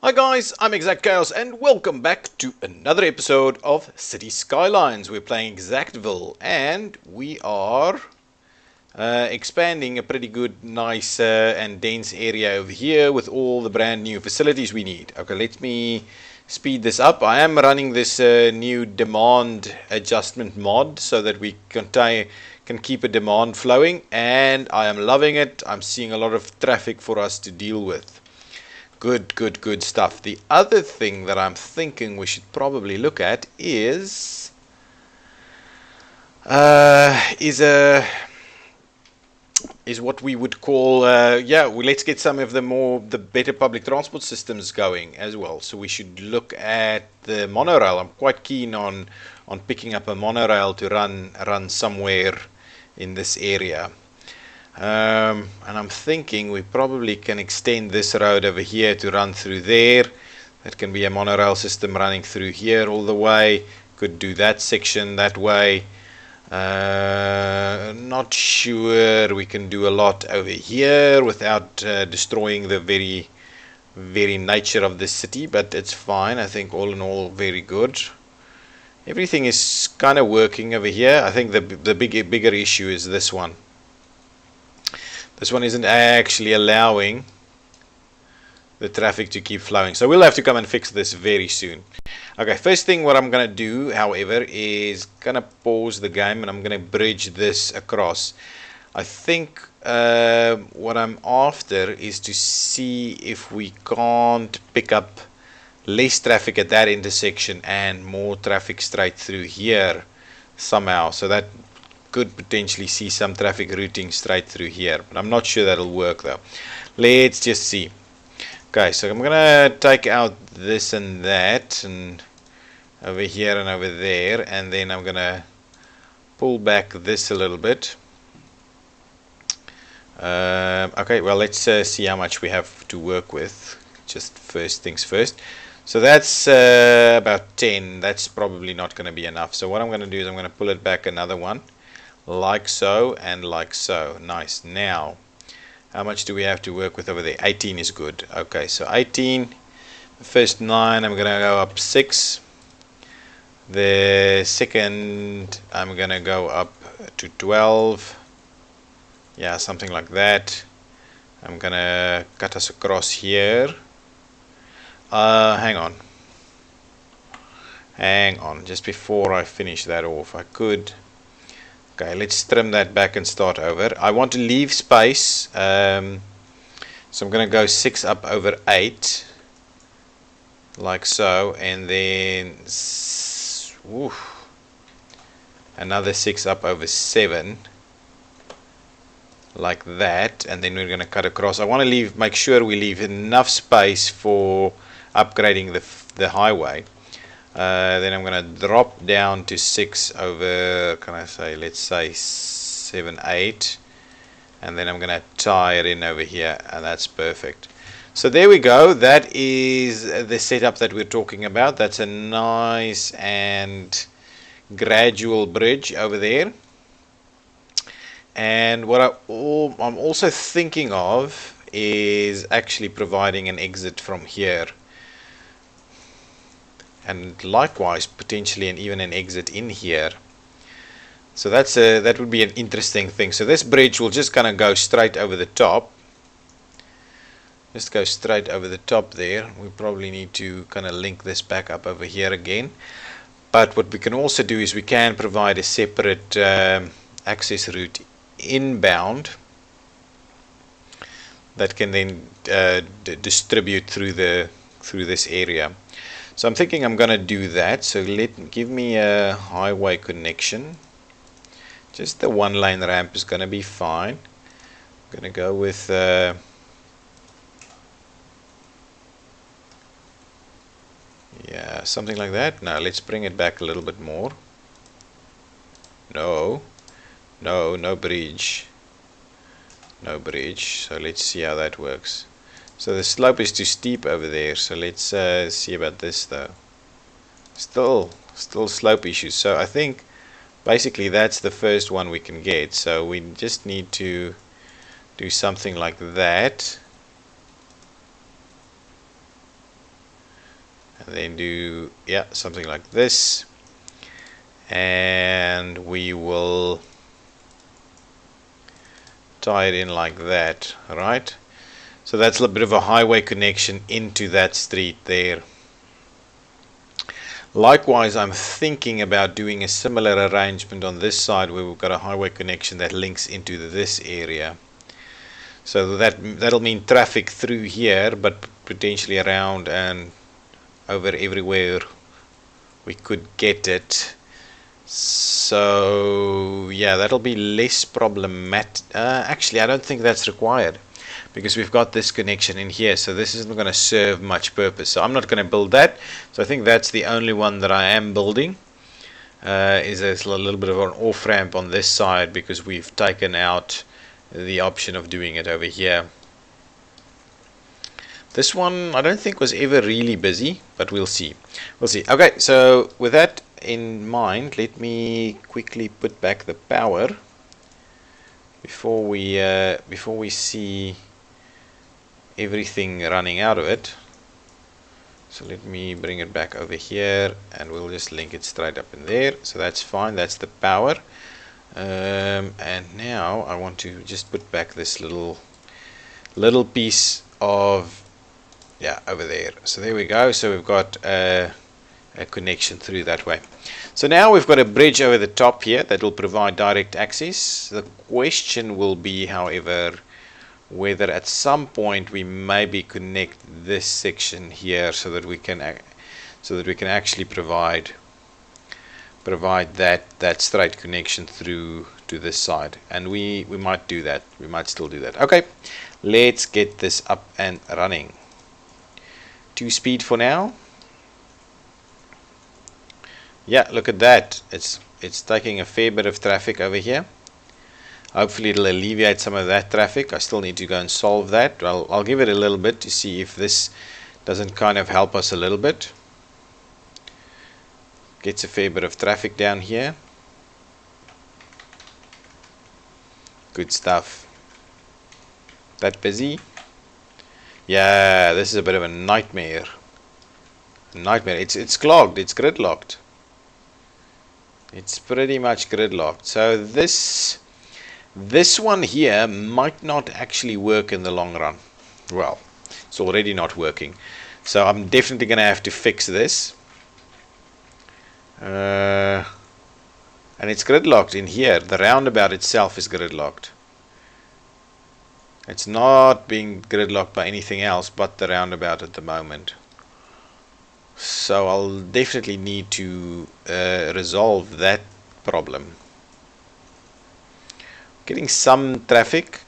Hi guys, I'm ExactChaos and welcome back to another episode of Cities Skylines. We're playing Exactville and we are expanding a pretty good, nice and dense area over here with all the brand new facilities we need. Okay, let me speed this up. I am running this new demand adjustment mod so that we can keep a demand flowing, and I am loving it. I'm seeing a lot of traffic for us to deal with. Good stuff. The other thing that I'm thinking we should probably look at is what we would call let's get some of the better public transport systems going as well. So we should look at the monorail. I'm quite keen on picking up a monorail to run somewhere in this area. And I'm thinking we probably can extend this road over here to run through there. That can be a monorail system running through here all the way. Could do that section that way. Not sure we can do a lot over here without destroying the very nature of the city, but it's fine. I think all in all very good. Everything is kind of working over here. I think the bigger issue is this one. This one isn't actually allowing the traffic to keep flowing. So we'll have to come and fix this very soon. Okay, first thing what I'm going to do, however, is going to pause the game and I'm going to bridge this across. I think what I'm after is to see if we can't pick up less traffic at that intersection and more traffic straight through here somehow. So that could potentially see some traffic routing straight through here, but I'm not sure that'll work though. Let's just see. Okay, so I'm gonna take out this and that and over here and over there, and then I'm gonna pull back this a little bit. Okay, well, let's see how much we have to work with. Just first things first. So that's about 10. That's probably not going to be enough. So what I'm going to do is I'm going to pull it back another one, like so and like so. Nice. Now, how much do we have to work with over there? 18 is good. Okay, so 18. The first 9, I'm going to go up 6. The second, I'm going to go up to 12. Yeah, something like that. I'm going to cut us across here. Hang on, just before I finish that off, I could. Okay, let's trim that back and start over. I want to leave space, so I'm going to go 6 up over 8, like so, and then another 6 up over 7, like that, and then we're going to cut across. I want to make sure we leave enough space for upgrading the highway. Then I'm going to drop down to 6 over, let's say 7, 8, and then I'm going to tie it in over here, and that's perfect. So there we go. That is the setup that we're talking about. That's a nice and gradual bridge over there. And what I'm also thinking of is actually providing an exit from here, and likewise potentially even an exit in here. So that would be an interesting thing. So this bridge will just kind of go straight over the top. Just go straight over the top there. We probably need to kind of link this back up over here again. But what we can also do is we can provide a separate access route inbound that can then distribute through this area. So I'm thinking I'm going to do that. So give me a highway connection. Just the 1-lane ramp is going to be fine. I'm going to go with yeah, something like that. Now let's bring it back a little bit more. No bridge. No bridge. So let's see how that works. So the slope is too steep over there, so let's see about this though. Still slope issues. So I think basically that's the first one we can get. So we just need to do something like that. and then do, yeah, something like this, and we will tie it in like that, right? So that's a bit of a highway connection into that street there. Likewise, I'm thinking about doing a similar arrangement on this side where we've got a highway connection that links into this area. So that'll mean traffic through here, but potentially around and over everywhere we could get it. So yeah, that'll be less problematic. Actually, I don't think that's required, because we've got this connection in here, so this isn't going to serve much purpose. So I'm not going to build that. So I think that's the only one that I am building. Is there's a little bit of an off ramp on this side, because we've taken out the option of doing it over here. This one I don't think was ever really busy, but we'll see. We'll see. Okay, so with that in mind, let me quickly put back the power before we see everything running out of it. So let me bring it back over here, and we'll just link it straight up in there. So that's fine. That's the power. And now I want to just put back this little piece of, yeah, over there. So there we go. So we've got a connection through that way. So now we've got a bridge over the top here that will provide direct access. The question will be, however, whether at some point we maybe connect this section here so that we can actually provide that straight connection through to this side. And we might do that. We might still do that. Okay, let's get this up and running. 2-speed for now. Yeah, look at that. It's taking a fair bit of traffic over here. Hopefully it'll alleviate some of that traffic. I still need to go and solve that. I'll give it a little bit to see if this doesn't kind of help us a little bit. Gets a fair bit of traffic down here. Good stuff. That busy? Yeah, this is a bit of a nightmare. It's clogged. It's gridlocked. It's pretty much gridlocked. So this one here might not actually work in the long run. Well, it's already not working. So I'm definitely going to have to fix this. And it's gridlocked in here. The roundabout itself is gridlocked. It's not being gridlocked by anything else but the roundabout at the moment. So I'll definitely need to resolve that problem. Getting some traffic.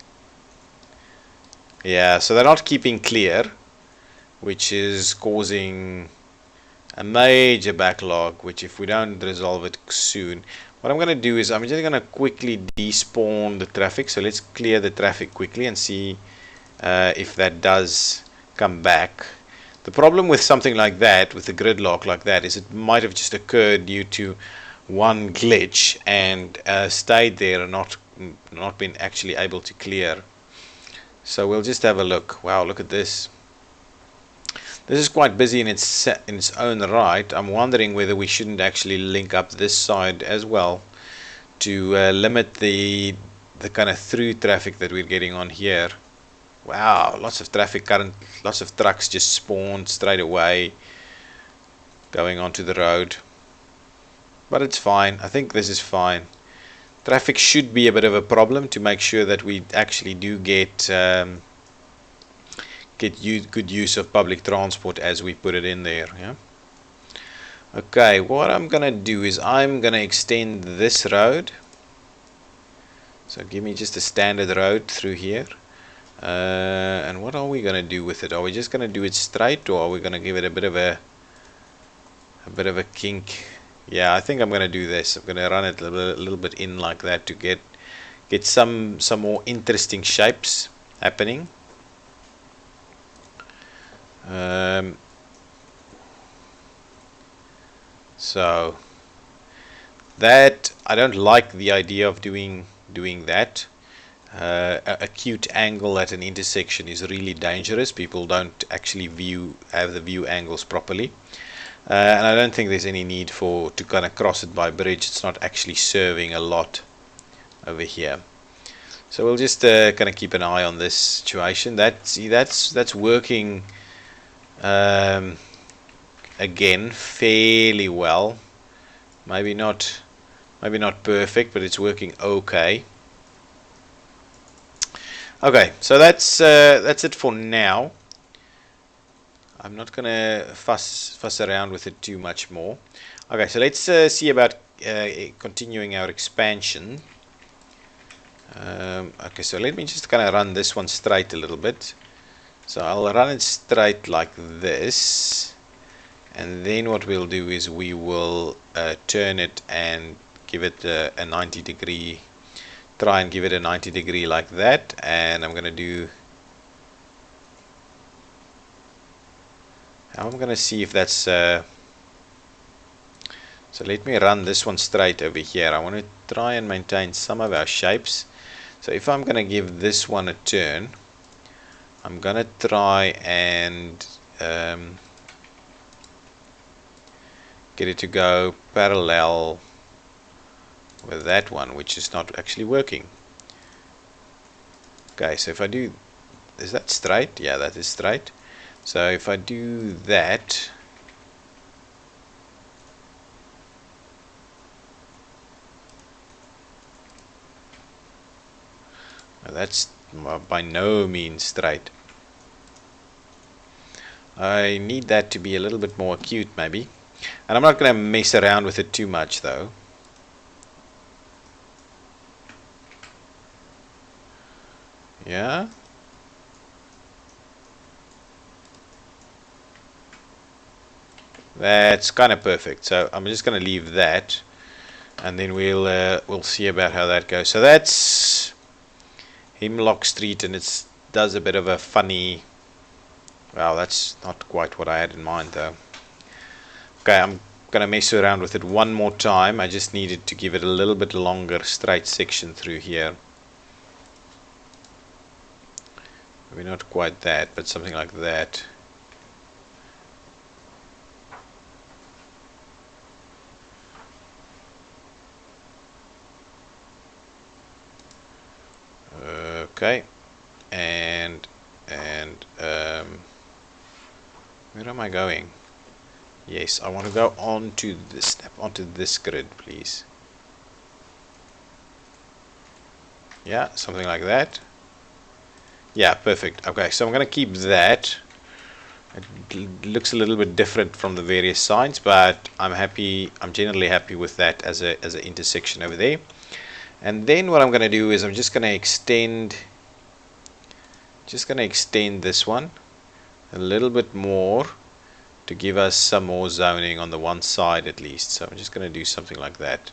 Yeah, so they're not keeping clear, which is causing a major backlog, which if we don't resolve it soon, what I'm going to do is I'm just going to quickly despawn the traffic. So let's clear the traffic quickly and see if that does come back. The problem with something like that, with the gridlock like that, is it might have just occurred due to one glitch and stayed there and not been actually able to clear. So we'll just have a look. Wow, look at this. This is quite busy in its own right. I'm wondering whether we shouldn't actually link up this side as well to limit the kind of through traffic that we're getting on here. Wow, lots of traffic current, lots of trucks just spawned straight away going onto the road. But it's fine. I think this is fine. Traffic should be a bit of a problem to make sure that we actually do get good use of public transport as we put it in there. Yeah. Okay, what I'm gonna do is I'm gonna extend this road. So give me just a standard road through here. And what are we gonna do with it? Are we just gonna do it straight, or are we gonna give it a bit of a kink? Yeah, I think I'm gonna do this. I'm gonna run it a little bit in like that to get some more interesting shapes happening. So that I don't like the idea of doing that. acute angle at an intersection is really dangerous. People don't actually have the view angles properly. And I don't think there's any need to kind of cross it by bridge. It's not actually serving a lot over here. So we'll just kind of keep an eye on this situation. That's working again fairly well. Maybe not perfect, but it's working okay. Okay, so that's it for now. I'm not gonna fuss around with it too much more. Okay, so let's see about continuing our expansion. Okay, so let me just kind of run this one straight a little bit. So I'll run it straight like this, and then what we'll do is we will turn it and give it a 90 degree. Try and give it a 90 degree like that, and I'm gonna do. I'm gonna see if that's. So let me run this one straight over here. I want to try and maintain some of our shapes. So if I'm gonna give this one a turn, I'm gonna try and get it to go parallel with that one, which is not actually working. Okay, so if I do, is that straight? Yeah, that is straight. So if I do that, that's by no means straight. I need that to be a little bit more acute maybe. And I'm not going to mess around with it too much though. Yeah. That's kind of perfect. So I'm just going to leave that, and then we'll see about how that goes. So that's Hemlock Street, and it does a bit of a funny. Wow, that's not quite what I had in mind though. Okay, I'm gonna mess around with it one more time. I just needed to give it a little bit longer straight section through here. Maybe not quite that, but something like that. Okay, and where am I going? Yes, I want to go onto this grid, please. Yeah, something like that. Yeah, perfect. Okay, so I'm going to keep that. It looks a little bit different from the various signs, but I'm happy. I'm generally happy with that as an intersection over there. And then what I'm going to do is I'm just going to extend this one a little bit more to give us some more zoning on the one side at least. So I'm just going to do something like that,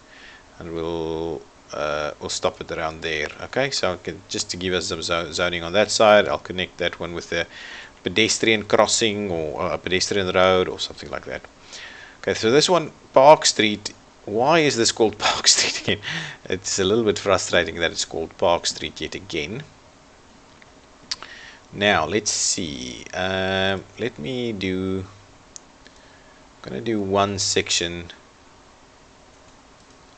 and we'll stop it around there. Okay, so just to give us some zoning on that side, I'll connect that one with a pedestrian crossing or a pedestrian road or something like that. Okay, so this one, Park Street. Why is this called Park Street again? It's a little bit frustrating that it's called Park Street yet again. Now let's see. Let me do. I'm gonna do one section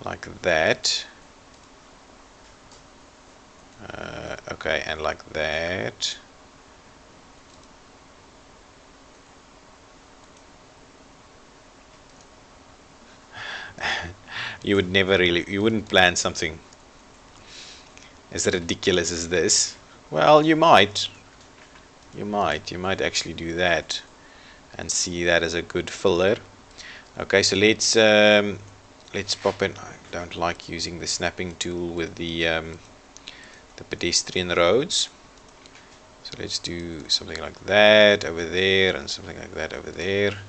like that. Okay, and like that. You wouldn't plan something as ridiculous as this. Well, you might actually do that and see that as a good filler. Okay, so let's pop in. I don't like using the snapping tool with the pedestrian roads. So let's do something like that over there and something like that over there.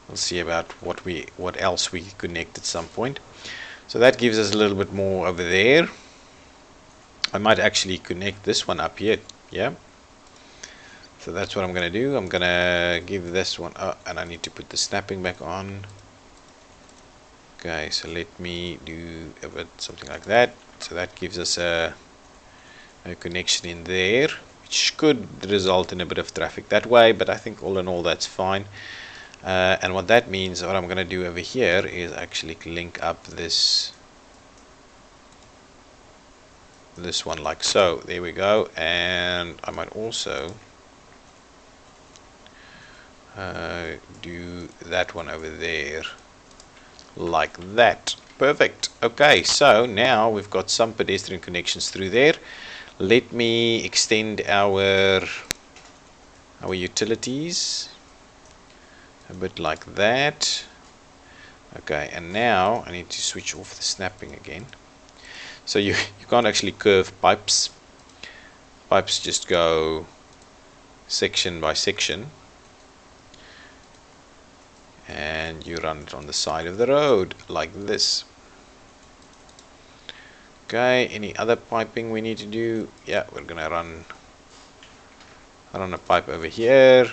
We'll see about what else we connect at some point. So that gives us a little bit more over there. I might actually connect this one up here. Yeah. So that's what I'm going to do. I'm going to give this one up, and I need to put the snapping back on. Okay, so let me do a bit something like that. So that gives us a a connection in there, which could result in a bit of traffic that way, but I think all in all that's fine. And what that means, what I'm going to do over here is actually link up this one like so. There we go. And I might also do that one over there like that. Perfect. Okay, so now we've got some pedestrian connections through there. Let me extend our utilities a bit like that. Okay, and now I need to switch off the snapping again. So you can't actually curve pipes. Pipes just go section by section, and you run it on the side of the road like this. Okay, any other piping we need to do? Yeah, we're gonna run a pipe over here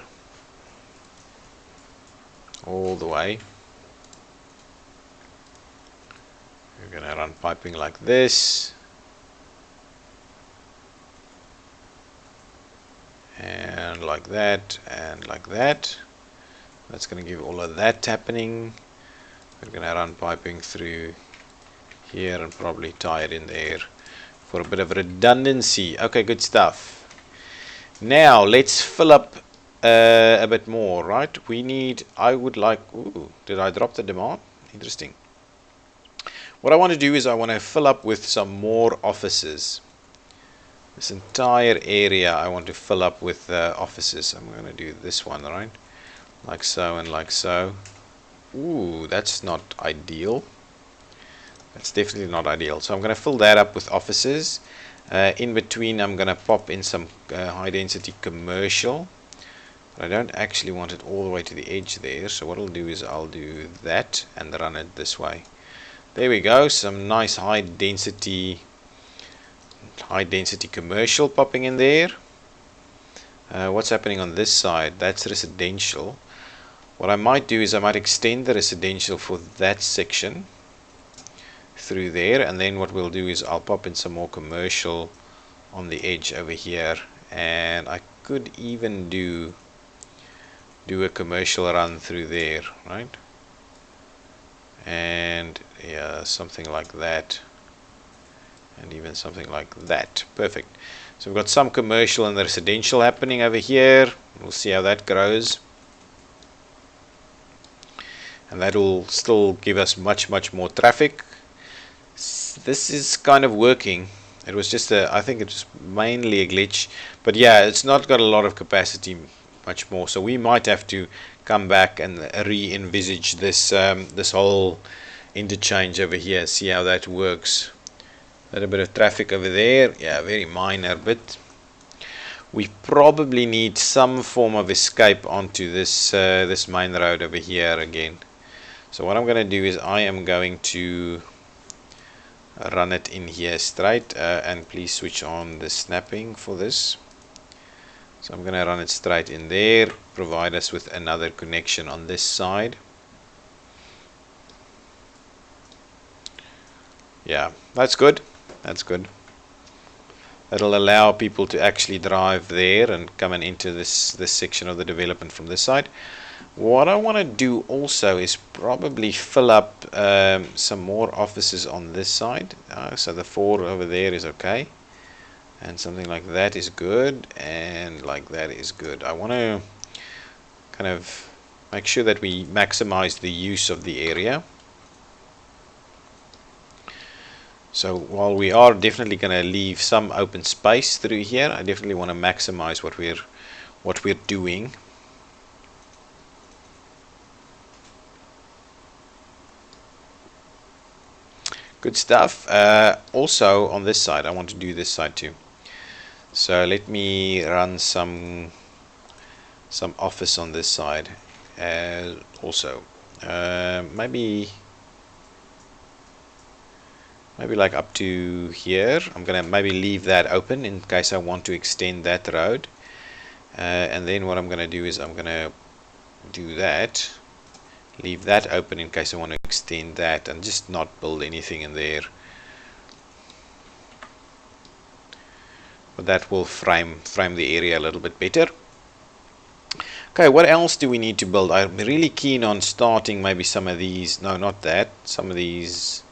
all the way. We're gonna run piping like this, and like that, and like that. That's gonna give all of that happening. We're gonna run piping through here and probably tie it in there for a bit of redundancy. Okay, good stuff. Now let's fill up a bit more, right? I would like, ooh, did I drop the demand? Interesting. What I want to do is I want to fill up with some more offices. This entire area I want to fill up with offices. I'm going to do this one, right? Like so and like so. Ooh, that's not ideal. That's definitely not ideal. So I'm going to fill that up with offices. In between, I'm going to pop in some high density commercial. But I don't actually want it all the way to the edge there. So what I'll do is I'll do that and run it this way. There we go. Some nice high density commercial popping in there. What's happening on this side? That's residential. What I might do is I might extend the residential for that section through there, and then what we'll do is I'll pop in some more commercial on the edge over here, and I could even do a commercial run through there, right? And yeah, something like that, and even something like that. Perfect. So we've got some commercial and residential happening over here. We'll see how that grows, and that will still give us much more traffic. This is kind of working. It was just I think it was mainly a glitch, but yeah, it's not got a lot of capacity much more, so we might have to come back and re-envisage this this whole interchange over here, see how that works. A little bit of traffic over there, yeah, very minor bit. We probably need some form of escape onto this this main road over here again. So what I'm going to do is I am going to run it in here straight, and please switch on the snapping for this. So I'm going to run it straight in there, provide us with another connection on this side. Yeah, that's good. That's good. That'll allow people to actually drive there and come and into this section of the development from this side. What I want to do also is probably fill up some more offices on this side. So the 4 over there is okay, and something like that is good, and like that is good. I want to kind of make sure that we maximize the use of the area. So while we are definitely going to leave some open space through here, I definitely want to maximize what we're doing. Good stuff. Also on this side, I want to do this side too. So let me run some office on this side also. Maybe like up to here. I'm gonna maybe leave that open in case I want to extend that road, and then what I'm gonna do is I'm gonna do that, leave that open in case I want to extend that, and just not build anything in there. but that will frame the area a little bit better. Okay, what else do we need to build? I'm really keen on starting maybe some of these. No, not that. Some of these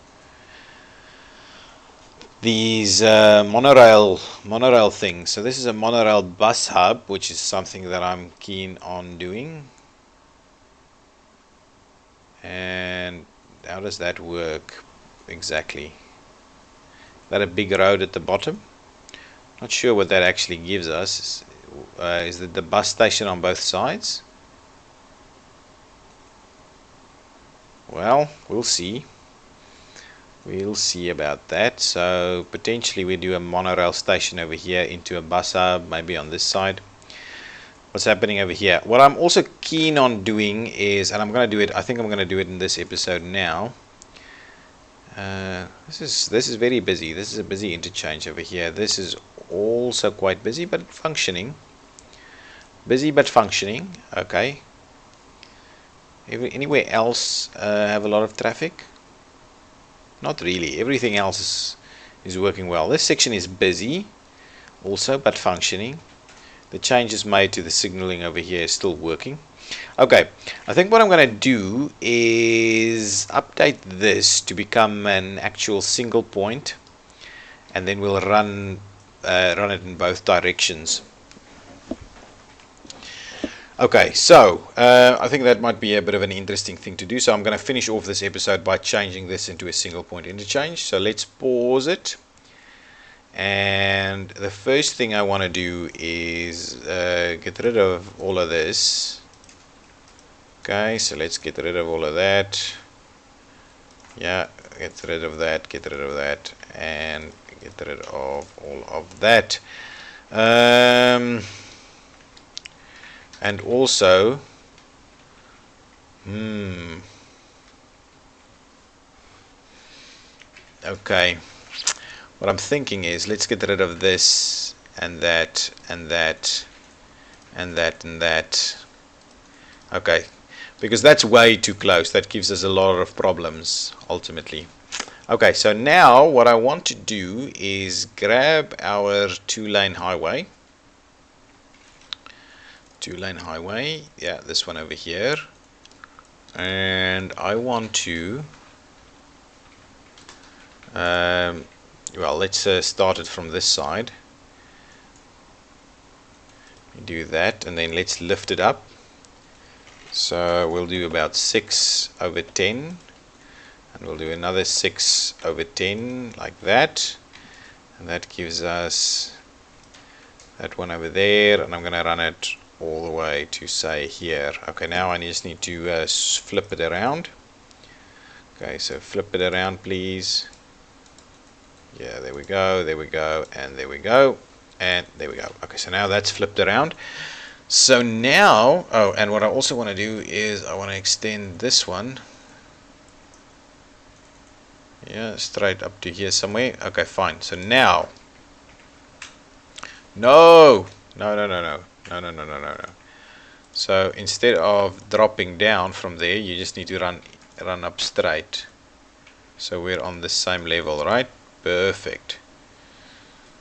monorail things. So this is a monorail bus hub, which is something that I'm keen on doing. And how does that work exactly? Is that a big road at the bottom? Not sure what that actually gives us. Is it the bus station on both sides? Well, we'll see. We'll see about that. So potentially we do a monorail station over here into a bus hub, maybe on this side. What's happening over here? What I'm also keen on doing is, and I'm going to do it, I think I'm going to do it in this episode now. This is very busy. This is a busy interchange over here. This is also quite busy but functioning. Busy but functioning. Okay. Anywhere else have a lot of traffic? Not really. Everything else is working well. This section is busy also but functioning. The changes made to the signaling over here is still working. Okay, I think what I'm going to do is update this to become an actual single point, and then we'll run it in both directions. Okay, so I think that might be a bit of an interesting thing to do. So I'm going to finish off this episode by changing this into a single point interchange. So let's pause it. And the first thing I want to do is get rid of all of this. Okay, so let's get rid of all of that. Yeah, get rid of that, and get rid of all of that. And also, okay, what I'm thinking is let's get rid of this and that and that and that and that. Okay, because that's way too close. That gives us a lot of problems ultimately. Okay, so now what I want to do is grab our two-lane highway. Yeah, this one over here. And I want to well, let's start it from this side. Do that, and then let's lift it up. So we'll do about 6/10, and we'll do another 6/10 like that, and that gives us that one over there, and I'm going to run it all the way to say here. Okay, now I just need to flip it around. Okay, so flip it around please. Yeah, there we go, and there we go, and there we go. Okay, so now that's flipped around. So now, oh, and what I also want to do is I want to extend this one. Yeah, straight up to here somewhere. Okay, fine. So now, no. So instead of dropping down from there, you just need to run up straight. So we're on the same level, right? Perfect.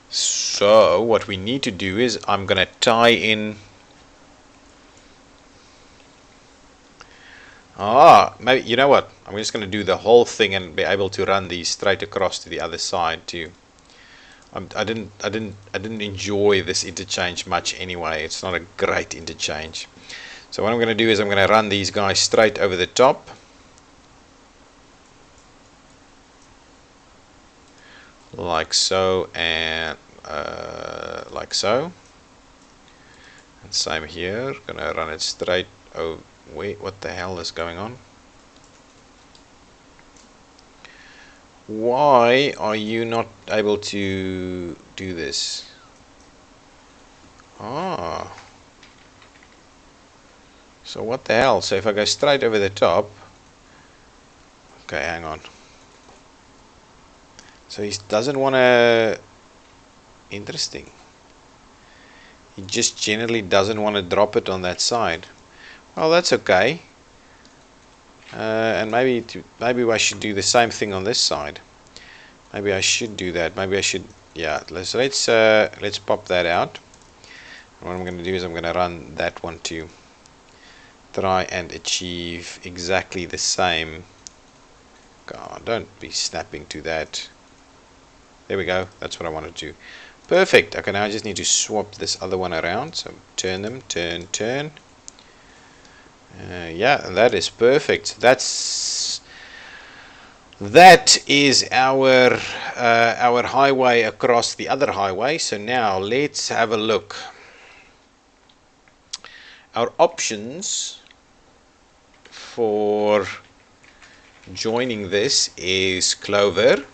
So what we need to do is I'm gonna tie in. Maybe, you know what? I'm just gonna do the whole thing and be able to run these straight across to the other side too. I didn't enjoy this interchange much anyway. It's not a great interchange. So what I'm gonna do is I'm gonna run these guys straight over the top. Like so, and like so, and same here. Gonna run it straight. Oh wait, what the hell is going on? Why are you not able to do this? So what the hell? So if I go straight over the top, okay, hang on. So he doesn't want to. Interesting. He just generally doesn't want to drop it on that side. Well, that's okay. And maybe I should do the same thing on this side. Maybe I should do that. Maybe I should yeah, let's pop that out. And what I'm going to do is I'm going to run that one to try and achieve exactly the same. God, don't be snapping to that. There we go. That's what I wanted to do. Perfect. Okay, now I just need to swap this other one around. So turn them, turn. Yeah, that is perfect. That is our highway across the other highway. So now let's have a look. Our options for joining this is Clover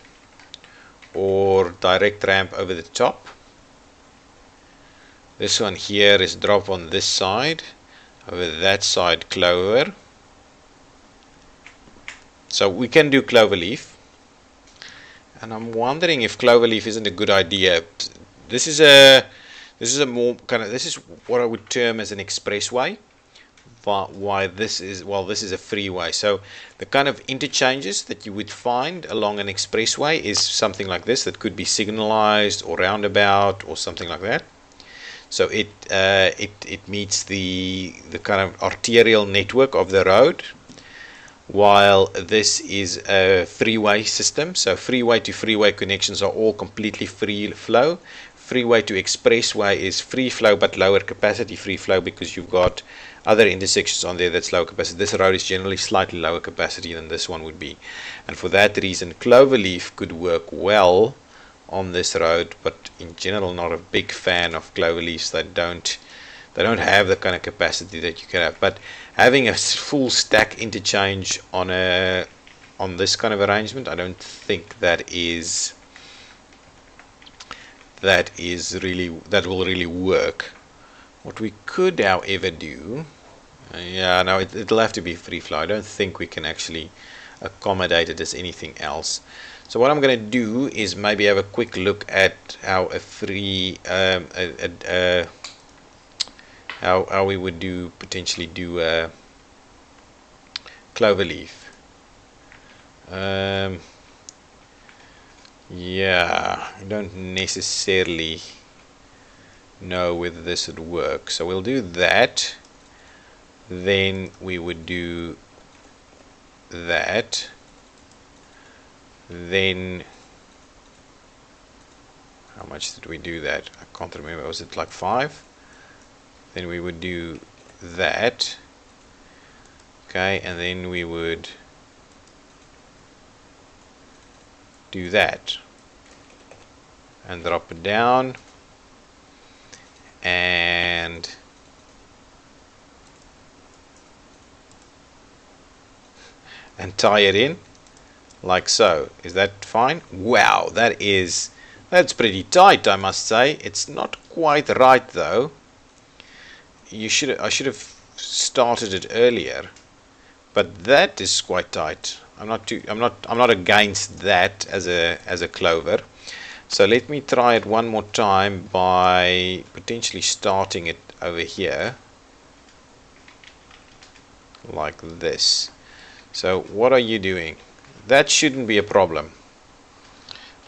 or direct ramp over the top. This one here is drop on this side, over that side Clover. So we can do Cloverleaf, and I'm wondering if Cloverleaf isn't a good idea. This is more kind of, this is what I would term as an expressway. Why this is, well, this is a freeway. So the kind of interchanges that you would find along an expressway is something like this, that could be signalized or roundabout or something like that. So it meets the kind of arterial network of the road, while this is a freeway system. So freeway to freeway connections are all completely free flow. Freeway to expressway is free flow but lower capacity free flow, because you've got other intersections on there that's lower capacity. This road is generally slightly lower capacity than this one would be, and for that reason Cloverleaf could work well on this road, but in general not a big fan of Cloverleafs. They don't have the kind of capacity that you can have. But having a full stack interchange on this kind of arrangement, I don't think that will really work. What we could, however, do, yeah, no, it'll have to be free flow. I don't think we can actually accommodate it as anything else. So what I'm going to do is maybe have a quick look at how a free how we would potentially do a Cloverleaf. Yeah, I don't necessarily know whether this would work. So we'll do that. Then we would do that. Then how much did we do that? I can't remember. Was it like 5? Then we would do that. Okay, and then we would do that and drop it down and tie it in like so. Is that fine? Wow, that's pretty tight, I must say. It's not quite right though. I should have started it earlier, but that is quite tight. I'm not against that as a clover. So let me try it one more time by potentially starting it over here like this. So what are you doing? That shouldn't be a problem.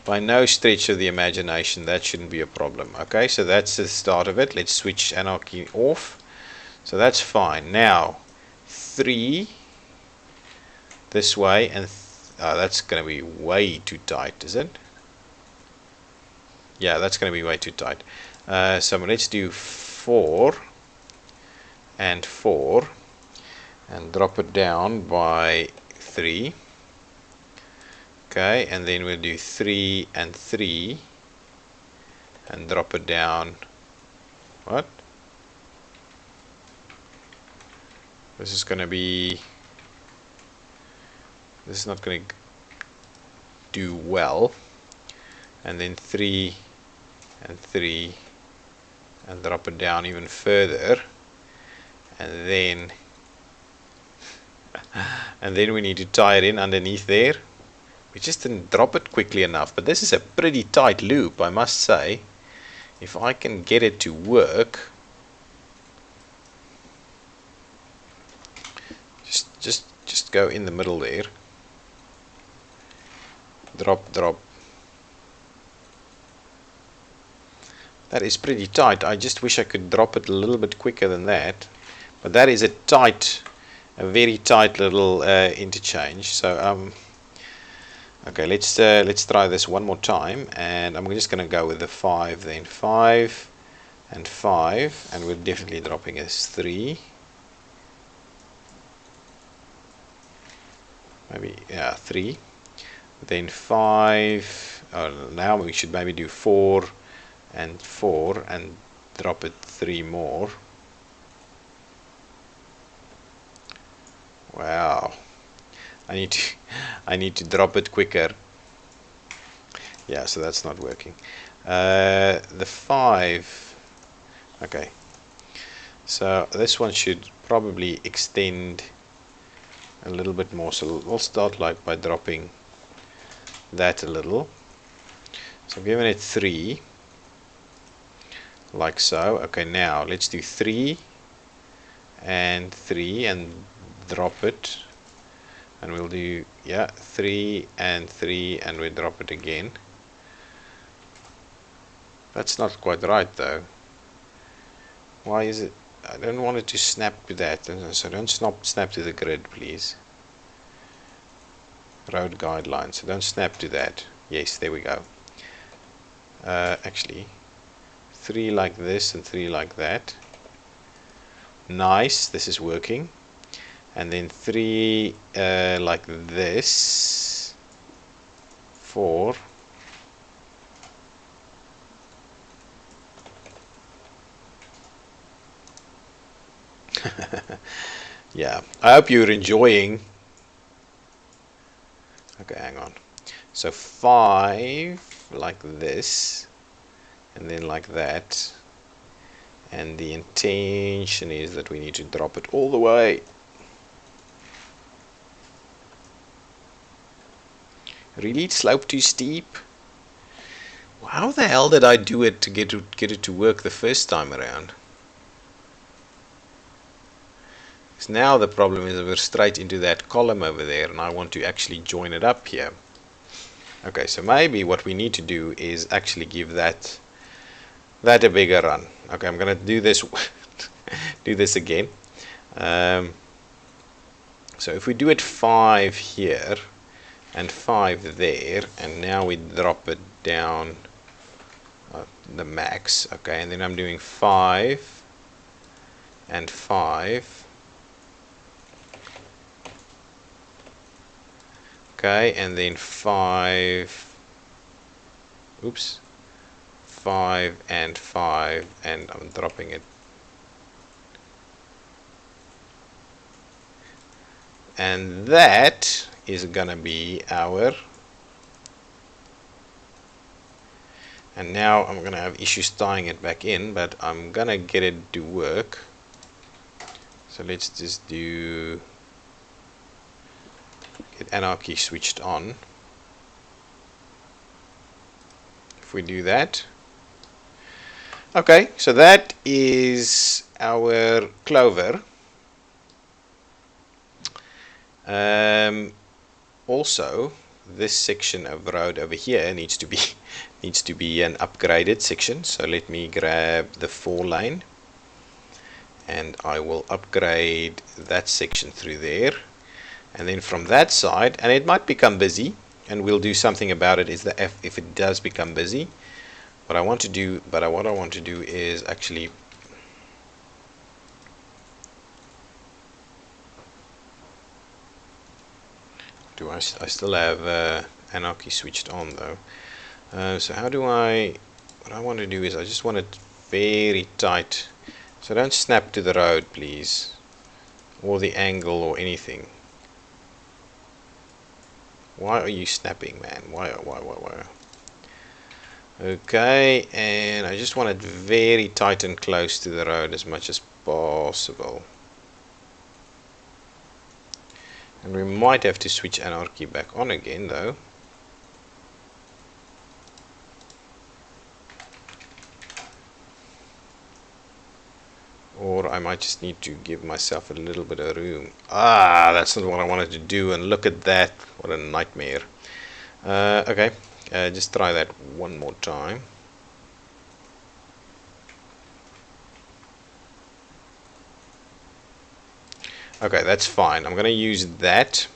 By no stretch of the imagination, that shouldn't be a problem. Okay, so that's the start of it. Let's switch anarchy off. So that's fine. Now 3 this way, and that's going to be way too tight, is it? Yeah, that's going to be way too tight. So let's do 4 and 4 and drop it down by 3. Okay, and then we'll do 3 and 3 and drop it down. What? This is not going to do well. And then 3 and 3 and drop it down even further, and then we need to tie it in underneath there. We just didn't drop it quickly enough, but this is a pretty tight loop, I must say. If I can get it to work, just go in the middle there, drop, That is pretty tight. I just wish I could drop it a little bit quicker than that. But that is a very tight little interchange. So okay, let's try this one more time, and I'm just going to go with the 5, then 5 and 5, and we're definitely dropping a 3. Maybe 3. Then 5. Now we should maybe do 4 and 4 and drop it 3 more. Wow. I need to drop it quicker. Yeah, so that's not working. The 5. Okay. So this one should probably extend a little bit more. So we'll start like by dropping that a little. So I'm giving it 3. Like so. Okay, now let's do 3 and 3 and drop it. And we'll do 3 and 3 and we drop it again. That's not quite right though. Why is it? I don't want it to snap to that. So don't snap to the grid, please. Road guidelines. So don't snap to that. Yes, there we go. Actually, 3 like this and 3 like that. Nice. This is working. And then 3 like this. 4. Yeah, I hope you're enjoying. Okay, hang on. So 5 like this, and then like that. And the intention is that we need to drop it all the way. Really? Slope too steep? How the hell did I do it to get it to work the first time around? Now the problem is that we're straight into that column over there, and I want to actually join it up here. Okay, so maybe what we need to do is actually give that a bigger run. Okay, I'm gonna do this do this again. So if we do it 5 here and 5 there, and now we drop it down the max. Okay, and then I'm doing 5 and 5. Okay, and then 5, oops, 5 and 5, and I'm dropping it. And that is gonna be our, and now I'm gonna have issues tying it back in, but I'm gonna get it to work. So let's just do get anarchy switched on. If we do that, okay, so that is our clover. Also, this section of road over here needs to be an upgraded section. So let me grab the 4 lane, and I will upgrade that section through there. And then from that side, and it might become busy, and we'll do something about it, is that if it does become busy, what I want to do is actually I still have anarchy switched on though. So how do what I want to do is I just want it very tight, so don't snap to the road, please, or the angle or anything. Why are you snapping, man? Why? Okay, and I just want it very tight and close to the road as much as possible. And we might have to switch anarchy back on again though. Or I might just need to give myself a little bit of room. That's not what I wanted to do, and look at that. What a nightmare. Okay, just try that one more time. Okay, that's fine. I'm going to use that.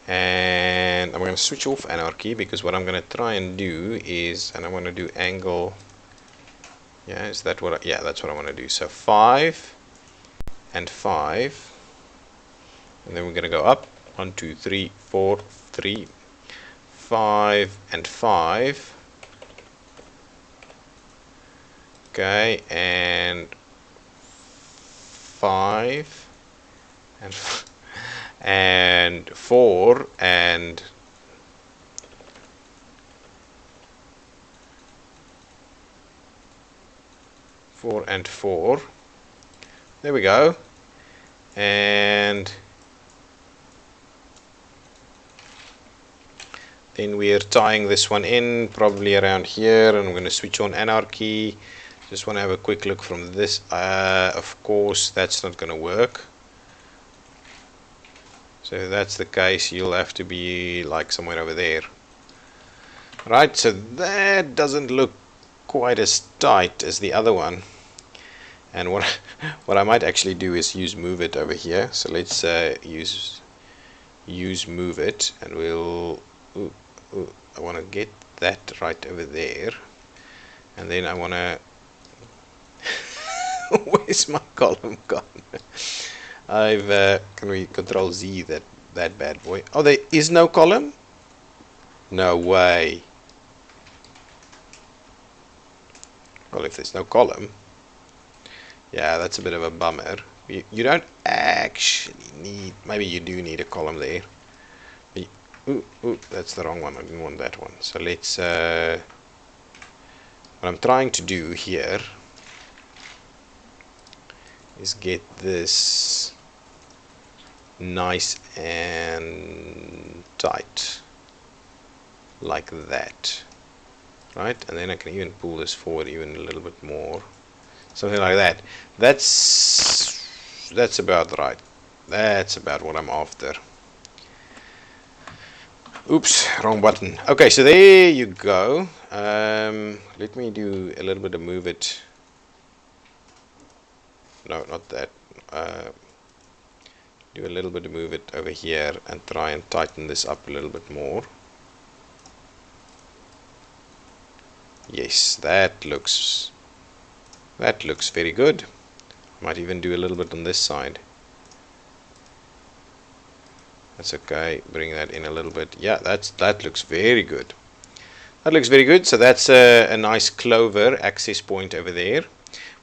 And I'm going to switch off anarchy, because what I'm going to try and do is, and I want to do angle. Yeah, is that what yeah, that's what I want to do. So 5 and 5. And then we're going to go up. 1, 2, 3, 4, 3, 5 and 5. Okay, and 5 and and 4 and 4 and 4. There we go. And then we're tying this one in probably around here, and I'm going to switch on anarchy. Just want to have a quick look from this. Of course, that's not going to work. So if that's the case, you'll have to be like somewhere over there. Right, so that doesn't look quite as tight as the other one. And what I might actually do is use move it over here. So let's use move it, and we'll I want to get that right over there, and then I want to where's my column gone? Can we control Z that bad boy? Oh, there is no column? No way. Well, if there's no column, yeah, that's a bit of a bummer. You don't actually need, maybe you do need a column there. Ooh, that's the wrong one. I didn't want that one. So let's, what I'm trying to do here is get this nice and tight like that, right? And then I can even pull this forward even a little bit more, something like that. That's about right. That's about what I'm after. Oops, wrong button. Okay, so there you go. Let me do a little bit of move it. No, not that. Do a little bit of move it over here and try and tighten this up a little bit more. Yes, that looks very good. Might even do a little bit on this side. That's okay. Bring that in a little bit. Yeah, that looks very good. That looks very good. So that's a nice clover access point over there.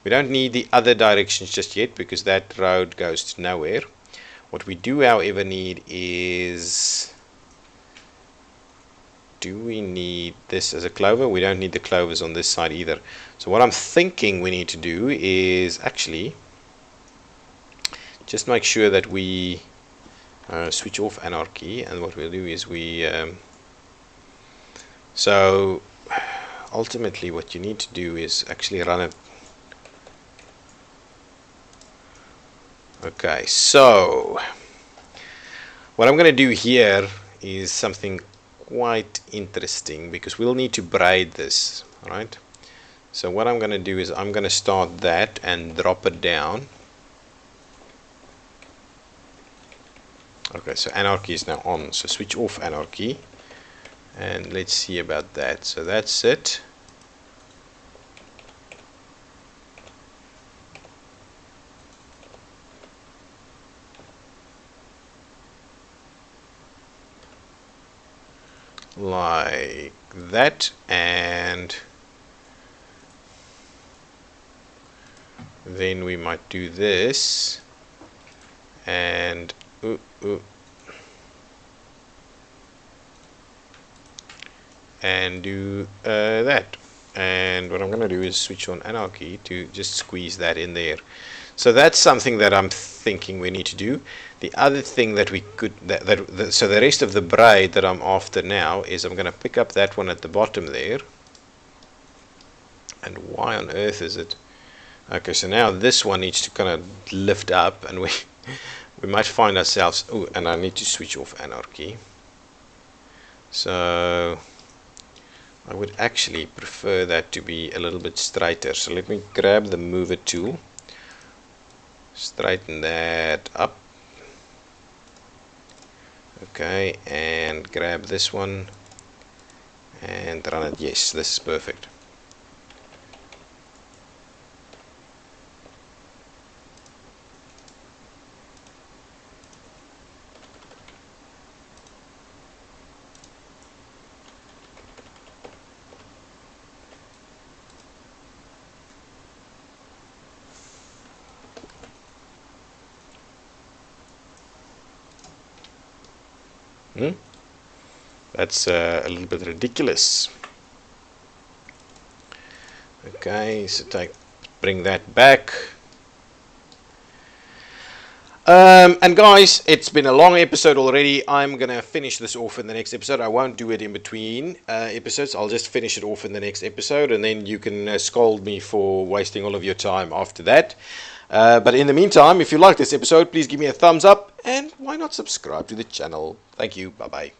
We don't need the other directions just yet, because that road goes to nowhere. What we do, however, need is, do we need this as a clover? We don't need the clovers on this side either. So what I'm thinking we need to do is actually just make sure that we switch off anarchy, and what we'll do is we so ultimately what you need to do is actually run it. Okay, so what I'm going to do here is something quite interesting, because we'll need to braid this, right? So what I'm going to do is I'm going to start that and drop it down. Okay, so anarchy is now on, so switch off anarchy, and let's see about that. So that's it. Like that, and then we might do this, and and do that. And what I'm going to do is switch on anarchy to just squeeze that in there. So that's something that I'm thinking we need to do. The other thing that we could, so the rest of the braid that I'm after now is I'm going to pick up that one at the bottom there. And why on earth is it? Okay, so now this one needs to kind of lift up, and we might find ourselves, oh, and I need to switch off anarchy. So I would actually prefer that to be a little bit straighter. So let me grab the mover tool, straighten that up. Okay, and grab this one and run it. Yes, this is perfect. That's a little bit ridiculous. Okay, so bring that back. And guys, it's been a long episode already. I'm gonna finish this off in the next episode. I won't do it in between episodes. I'll just finish it off in the next episode, and then you can scold me for wasting all of your time after that. But in the meantime, if you like this episode, please give me a thumbs up, and why not subscribe to the channel? Thank you. Bye bye.